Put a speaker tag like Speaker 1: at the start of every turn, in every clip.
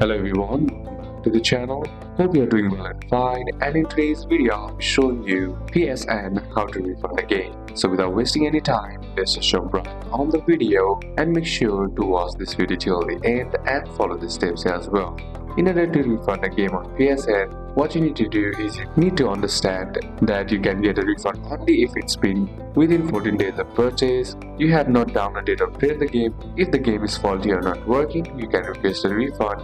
Speaker 1: Hello everyone, welcome back to the channel. Hope you are doing well and fine, and in today's video I'll be showing you PSN how to refund a game. So without wasting any time, let's just jump right on the video and make sure to watch this video till the end and follow the steps as well. In order to refund a game on PSN, what you need to do is you need to understand that you can get a refund only if it's been within 14 days of purchase, you have not downloaded or played the game. If the game is faulty or not working, you can request a refund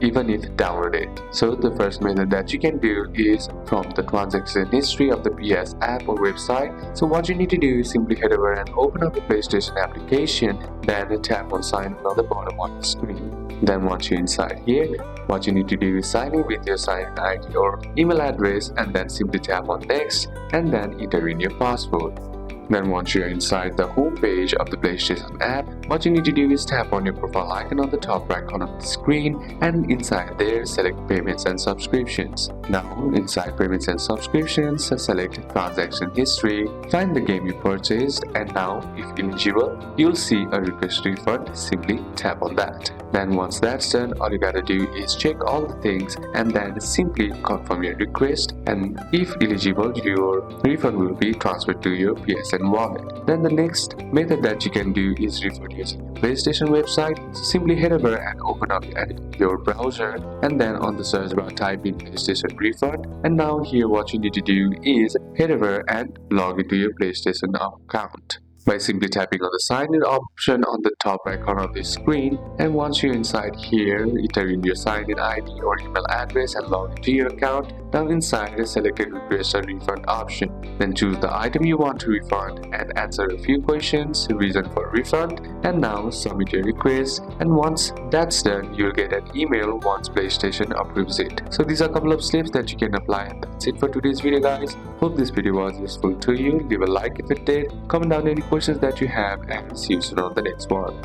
Speaker 1: even if downloaded. So the first method that you can do is from the transaction history of the PS app or website. So what you need to do is simply head over and open up the PlayStation application, then tap on sign in on the bottom of the screen. Then once you're inside here, what you need to do is sign in with your sign in ID or email address, and then simply tap on next and then enter in your password. Then once you're inside the home page of the PlayStation app, what you need to do is tap on your profile icon on the top right corner of the screen, and inside there select payments and subscriptions. Now inside payments and subscriptions, select transaction history, find the game you purchased, and now if eligible, you'll see a request refund. Simply tap on that. Then once that's done, all you gotta do is check all the things and then simply confirm your request, and if eligible, your refund will be transferred to your PSN wallet. Then the next method that you can do is refund using your PlayStation website. So simply head over and open up your browser, and then on the search bar type in PlayStation refund, and now here what you need to do is head over and log into your PlayStation account by simply tapping on the sign in option on the top right corner of the screen. And once you're inside here, enter in your sign in ID or email address and log into your account. Now inside, select a request a refund option. Then choose the item you want to refund and answer a few questions, reason for refund, and now submit your request. And once that's done, you'll get an email once PlayStation approves it. So these are a couple of steps that you can apply, and that's it for today's video, guys. Hope this video was useful to you. Leave a like if it did, comment down any questions that you have, and see you soon on the next one.